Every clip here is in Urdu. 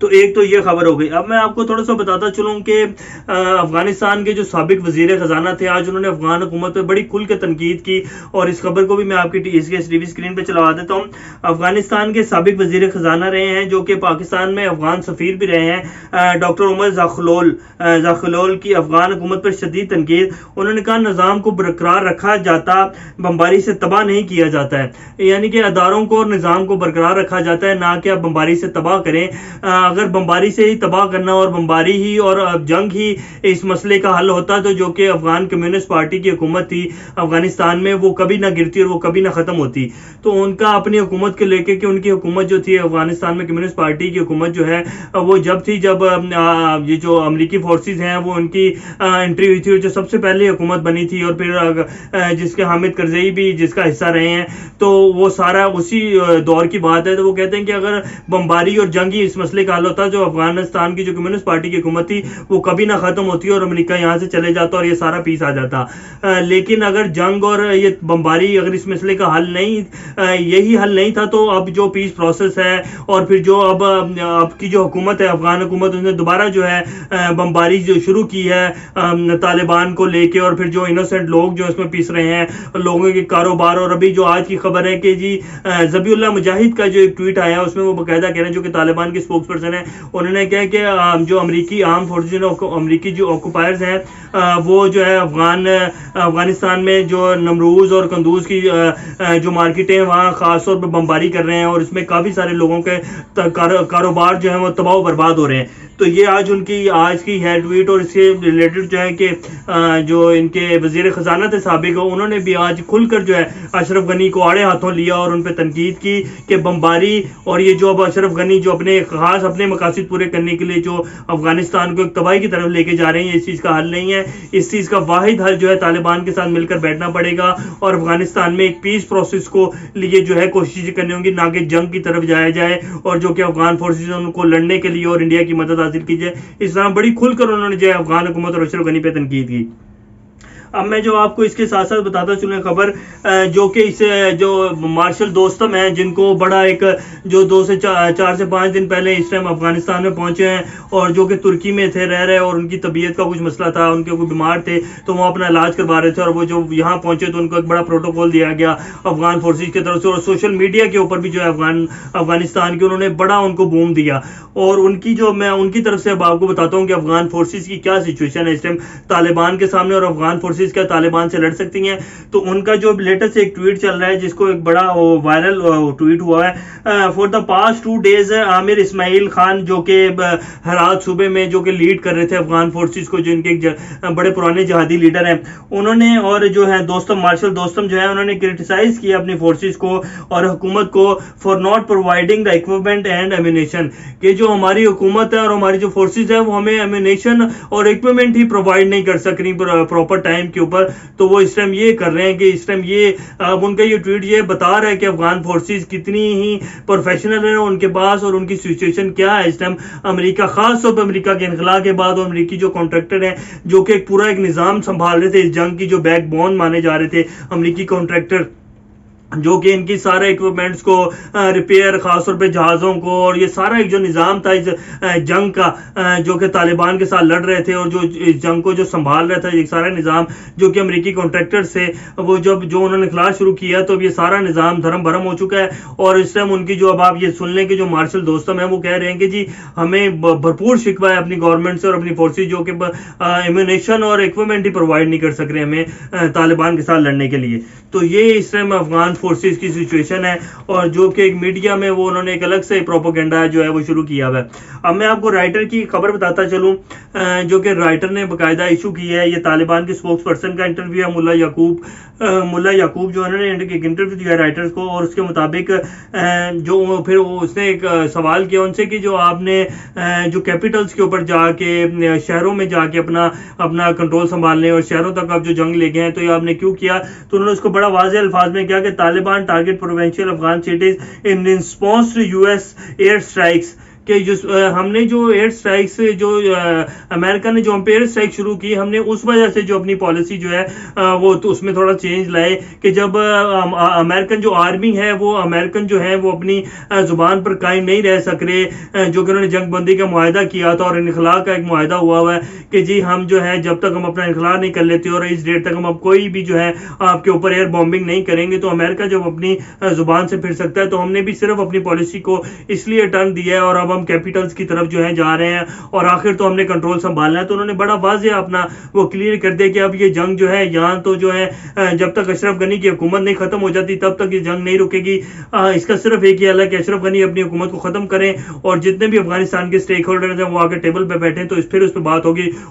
تو ایک تو یہ خبر ہو گئی. اب میں آپ کو تھوڑا سا بتاتا چلوں کہ افغانستان کے جو سابق وزیر خزانہ تھے آج انہوں نے افغان حکومت پہ بڑی کھل کے تنقید کی, اور اس خبر کو بھی میں آپ کی اس ٹی وی اسکرین پہ چلوا دیتا ہوں. افغانستان کے سابق وزیر خزانہ رہے ہیں جو کہ پاکستان میں افغان سفیر بھی رہے ہیں, ڈاکٹر عمر زاخلول کی افغان حکومت پر شدید تنقید. انہوں نے کہا نظام کو برقرار رکھا جاتا, بمباری سے تباہ نہیں کیا جاتا ہے, یعنی کہ اداروں کو اور نظام کو برقرار رکھا جاتا ہے, نہ کہ آپ بمباری سے تباہ کریں. اگر بمباری سے ہی تباہ کرنا اور بمباری ہی اور جنگ ہی اس مسئلے کا حل ہوتا تو جو کہ افغان کمیونسٹ پارٹی کی حکومت تھی افغانستان میں وہ کبھی نہ گرتی اور وہ کبھی نہ ختم ہوتی. تو ان کا اپنی حکومت کے لے کے کہ ان کی حکومت جو تھی افغانستان میں کمیونسٹ پارٹی کی حکومت جو ہے وہ جب تھی جب یہ جو امریکی فورسز ہیں وہ ان کی انٹری ہوئی تھی, جو سب سے پہلے حکومت بنی تھی, اور پھر جس کے حامد کرزئی بھی جس کا حصہ رہے ہیں, تو وہ سارا اسی دور کی بات ہے. تو وہ کہتے ہیں کہ اگر بمباری اور جنگ ہی اس مسئلے کا حل ہوتا جو افغانستان کی جو کمیونسٹ پارٹی کی حکومت تھی وہ کبھی نہ ختم ہوتی اور امریکہ یہاں سے چلے جاتا اور یہ سارا پیس آ جاتا. لیکن اگر جنگ اور یہ بمباری اگر اس مسئلے کا حل نہیں, یہی حل نہیں تھا, تو اب جو پیس پروسیس ہے اور پھر جو اب کی جو حکومت ہے افغان حکومت, اس نے دوبارہ جو ہے بمباری جو شروع کی ہے طالبان کو لے کے, اور پھر جو انوسینٹ لوگ جو اس میں پیس رہے ہیں, لوگوں کے کاروبار. اور ابھی جو آج کی خبر ہے کہ جی ذبیح اللہ مجاہد کا جو ایک ٹویٹ آیا اس میں وہ باقاعدہ کہہ رہے ہیں جو کہ طالبان کے اسپوکس پرسن ہیں, انہوں نے کہا کہ جو امریکی آرم فورسز امریکی جو آکوپائرز ہیں وہ جو ہے افغانستان میں جو نمروز اور قندوز کی جو مارکیٹیں ہیں وہاں خاص طور پہ بمباری کر رہے ہیں, اور اس میں کافی سارے لوگوں کے کاروبار جو ہیں وہ تباہ و برباد ہو رہے ہیں. تو یہ آج کی ہے ٹویٹ, اور اس سے ریلیٹڈ جو ہے کہ جو ان کے وزیر خزانہ تھے سابق, انہوں نے بھی آج کھل کر جو ہے اشرف غنی کو آڑے ہاتھوں لیا اور ان پہ تنقید کی کہ بمباری اور یہ جو اب اشرف غنی جو اپنے مقاصد پورے کرنے کے لیے جو افغانستان کو ایک تباہی کی طرف لے کے جا رہے ہیں, اس چیز کا حل نہیں ہے. اس چیز کا واحد حل جو ہے طالبان کے ساتھ مل کر بیٹھنا پڑے گا اور افغانستان میں ایک پیس پروسیس کو لیے جو ہے کوشش کرنی ہوگی, نہ کہ جنگ کی طرف جایا جائے اور جو کہ افغان فورسز ان کو لڑنے کے لیے اور انڈیا کی مدد حاصل کی جائے. اس طرح بڑی کھل کر انہوں نے جو ہے افغان حکومت اور اشرف غنی پہ تنقید کی. اب میں جو آپ کو اس کے ساتھ ساتھ بتاتا چلوں خبر جو کہ اس جو مارشل دوستم ہیں جن کو بڑا ایک جو 2 سے 4 سے 5 دن پہلے اس ٹائم افغانستان میں پہنچے ہیں, اور جو کہ ترکی میں تھے رہ رہے, اور ان کی طبیعت کا کچھ مسئلہ تھا, ان کے کوئی بیمار تھے تو وہ اپنا علاج کروا رہے تھے, اور وہ جو یہاں پہنچے تو ان کو ایک بڑا پروٹوکول دیا گیا افغان فورسز کی طرف سے, اور سوشل میڈیا کے اوپر بھی جو ہے افغانستان کے انہوں نے بڑا ان کو بوم دیا. اور ان کی جو میں ان کی طرف سے اب آپ کو بتاتا ہوں کہ افغان فورسز کی کیا سچویشن ہے اس ٹائم طالبان کے سامنے, اور افغان فورسز کیا طالبان سے لڑ سکتی ہیں. تو ان کا جو لیٹسٹ ایک ٹویٹ چل رہا ہے جس کو ایک بڑا وائرل ٹویٹ ہوا ہے, فور دا پاسٹ 2 days عامر اسماعیل خان جو کہ ہرات صوبے میں جو کہ لیڈ کر رہے تھے افغان فورسز کو, جو ان کے بڑے پرانے جہادی لیڈر ہیں, انہوں نے اور جو ہے مارشل دوستم جو ہے انہوں نے کرٹیسائز کیا اپنی فورسز کو اور حکومت کو for not providing the equipment and ammunition, کہ جو ہماری حکومت ہے اور ہماری جو فورسز ہیں وہ ہمیں ایمونیشن اور اکوپمنٹ ہی پرووائڈ نہیں کر سک رہی پراپر ٹائم کے اوپر. تو وہ اس ٹائم یہ کر رہے ہیں کہ اس ٹائم یہ اب ان کا یہ ٹویٹ یہ بتا رہا ہے کہ افغان فورسز کتنی ہی پروفیشنل ہیں ان کے پاس, اور ان کی سچویشن کیا ہے اس ٹائم. امریکہ خاص طور پہ امریکہ کے انخلا کے بعد اور امریکی جو کانٹریکٹر ہیں جو کہ پورا ایک نظام سنبھال رہے تھے اس جنگ کی, جو بیک بون مانے جا رہے تھے امریکی کانٹریکٹر, جو کہ ان کی سارے ایکوپمنٹس کو ریپیئر خاص طور پہ جہازوں کو, اور یہ سارا ایک جو نظام تھا اس جنگ کا جو کہ طالبان کے ساتھ لڑ رہے تھے, اور جو اس جنگ کو جو سنبھال رہا تھا یہ سارا نظام جو کہ امریکی کانٹریکٹر سے وہ جو انہوں نے کلاس شروع کیا تو اب یہ سارا نظام دھرم بھرم ہو چکا ہے. اور اس ٹائم ان کی جو اب آپ یہ سن لیں کہ جو مارشل دوستم ہیں وہ کہہ رہے ہیں کہ جی ہمیں بھرپور شکوہ ہے اپنی گورنمنٹ سے اور اپنی فورسز جو کہ ایمونیشن اور ایکوپمنٹ ہی پرووائڈ نہیں کر سک رہے ہمیں طالبان کے ساتھ لڑنے کے لیے. تو یہ اس ٹائم افغان فورسز کی سچویشن ہے, اور جو کہ ایک میڈیا میں وہ انہوں نے ایک الگ سے پروپیگنڈا جو ہے وہ شروع کیا ہوا ہے. اب میں آپ کو رائٹر کی خبر بتاتا چلوں جو کہ رائٹر نے باقاعدہ ایشو کی ہے, یہ طالبان کے اسپوکس پرسن کا انٹرویو ہے ملا یعقوب جو انہوں نے ایک انٹرویو دیا رائٹرز کو, اور اس کے مطابق جو پھر اس نے ایک سوال کیا ان سے کہ جو آپ نے جو کیپٹلز کے اوپر جا کے شہروں میں جا کے اپنا کنٹرول سنبھالنے اور شہروں تک آپ جو جنگ لے گئے ہیں تو یہ آپ نے کیوں کیا. تو انہوں نے اس کو بڑا واضح الفاظ میں کیا کہ Taliban target provincial Afghan cities in response to US air strikes, کہ ہم نے جو ایئر اسٹرائک سے جو امریکہ نے جو ہم پہ ایئر اسٹرائک شروع کی، ہم نے اس وجہ سے جو اپنی پالیسی جو ہے وہ تو اس میں تھوڑا چینج لائے کہ جب امریکن جو آرمی ہے وہ امریکن جو ہے وہ اپنی زبان پر قائم نہیں رہ سک رہے، جو کہ انہوں نے جنگ بندی کا معاہدہ کیا تھا اور انخلاء کا ایک معاہدہ ہوا ہے کہ جی ہم جو ہے جب تک ہم اپنا انخلاء نہیں کر لیتے اور اس ڈیٹ تک ہم اب کوئی بھی جو ہے آپ کے اوپر ایئر بامبنگ نہیں کریں گے تو امریکہ جب اپنی زبان سے پھر سکتا ہے۔ تو ہم نے بھی صرف اپنی پالیسی کو اس لیے ٹرن دیا ہے اور اب ہم کیپٹلز کی طرف جو ہے جا رہے ہیں اور آخر تو ہم نے کنٹرول سنبھالنا ہے۔ تو انہوں نے بڑا واضح اپنا وہ کلیئر کر دیا کہ اب یہ جنگ جو ہے یہاں تو جو ہے جب تک اشرف غنی کی حکومت نہیں ختم ہو جاتی تب تک یہ جنگ نہیں رکے گی۔ اس کا صرف ایک ہی حل ہے کہ اشرف غنی اپنی حکومت کو ختم کریں اور جتنے بھی افغانستان کے سٹیک ہولڈرز ہیں وہ آگے ٹیبل پہ بیٹھیں، تو پھر اس پہ بات ہوگی۔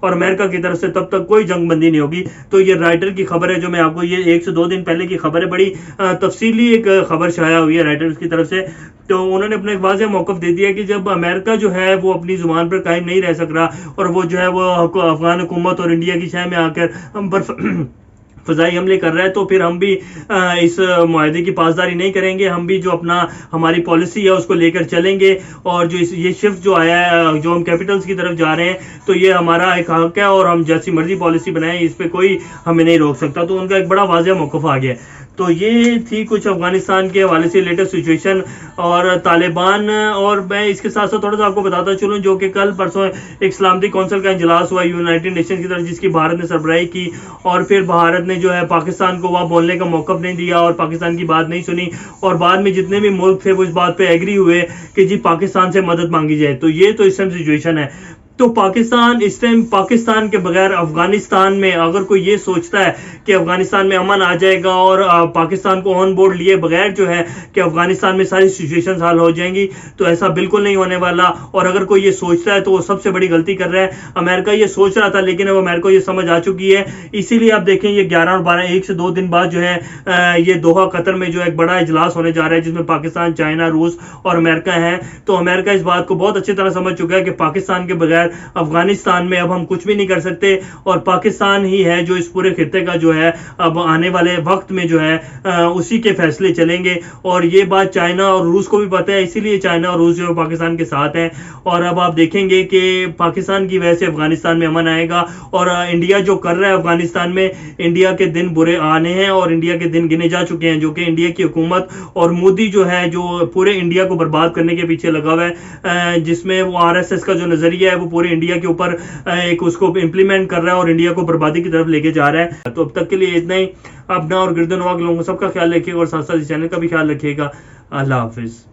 اور امریکہ کی طرف سے تب تک کوئی جنگ بندی نہیں ہوگی۔ تو یہ رائٹر کی خبر ہے جو میں آپ کو، یہ 1 سے 2 دن پہلے کی خبر ہے، بڑی تفصیلی ایک خبر شائع ہوئی ہے رائٹرز کی طرف سے۔ تو انہوں نے اپنا ایک واضح موقف دے دیا کہ جب امریکہ جو ہے وہ اپنی زبان پر قائم نہیں رہ سک رہا اور وہ جو ہے وہ افغان حکومت اور انڈیا کی شہ میں آ کر ہم پر فضائی حملے کر رہا ہے تو پھر ہم بھی اس معاہدے کی پاسداری نہیں کریں گے، ہم بھی جو ہماری پالیسی ہے اس کو لے کر چلیں گے اور جو یہ شفٹ جو آیا ہے جو ہم کیپٹلز کی طرف جا رہے ہیں تو یہ ہمارا ایک حق ہے اور ہم جیسی مرضی پالیسی بنائیں اس پہ کوئی ہمیں نہیں روک سکتا۔ تو ان کا ایک بڑا واضح موقف آ گیا ہے۔ تو یہ تھی کچھ افغانستان کے حوالے سے لیٹسٹ سچویشن اور طالبان، اور میں اس کے ساتھ ساتھ تھوڑا سا آپ کو بتاتا چلوں جو کہ کل پرسوں ایک سلامتی کونسل کا اجلاس ہوا یونائٹڈ نیشنز کی طرف جس کی بھارت نے سربراہی کی، اور پھر بھارت نے جو ہے پاکستان کو وہاں بولنے کا موقف نہیں دیا اور پاکستان کی بات نہیں سنی، اور بعد میں جتنے بھی ملک تھے وہ اس بات پہ ایگری ہوئے کہ جی پاکستان سے مدد مانگی جائے۔ تو یہ تو اس ٹائم سچویشن ہے۔ تو پاکستان اس ٹائم پاکستان کے بغیر افغانستان میں اگر کوئی یہ سوچتا ہے کہ افغانستان میں امن آ جائے گا اور پاکستان کو آن بورڈ لیے بغیر جو ہے کہ افغانستان میں ساری سچویشن حل ہو جائیں گی، تو ایسا بالکل نہیں ہونے والا۔ اور اگر کوئی یہ سوچتا ہے تو وہ سب سے بڑی غلطی کر رہا ہے۔ امریکہ یہ سوچ رہا تھا لیکن اب امریکہ یہ سمجھ آ چکی ہے، اسی لیے آپ دیکھیں یہ 11 اور 12 1 سے 2 دن بعد جو ہے یہ دوحہ قطر میں جو ایک بڑا اجلاس ہونے جا رہا ہے جس میں پاکستان، چائنا، روس اور امریکہ ہیں۔ تو امریکہ اس بات کو بہت اچھی طرح سمجھ چکا ہے کہ پاکستان کے بغیر افغانستان میں اب ہم کچھ بھی نہیں کر سکتے اور پاکستان ہی ہے جو اس پورے خطے کا جو ہے اب آنے والے وقت میں جو ہے اسی کے فیصلے چلیں گے۔ اور یہ بات چائنا اور روس کو بھی پتہ ہے، اسی لیے چائنا اور روس جو ہے پاکستان کے ساتھ ہیں۔ اور اب آپ دیکھیں گے کہ پاکستان کی وجہ سے افغانستان میں امن آئے گا، اور انڈیا جو کر رہا ہے افغانستان میں، انڈیا کے دن برے آنے ہیں اور انڈیا کے دن گنے جا چکے ہیں، جو کہ انڈیا کی حکومت اور مودی جو ہے جو پورے انڈیا کو برباد کرنے کے پیچھے لگا ہوا ہے، جس میں وہ RSS کا جو نظریہ ہے وہ پورے انڈیا کے اوپر ایک اس کو امپلیمنٹ کر رہا ہے اور انڈیا کو بربادی کی طرف لے کے جا رہا ہے۔ تو اب تک کے لیے اتنا ہی۔ اپنا اور گردنواغ لوگوں سب کا خیال رکھیے گا اور ساتھ ساتھ اس چینل کا بھی خیال رکھیے گا۔ اللہ حافظ۔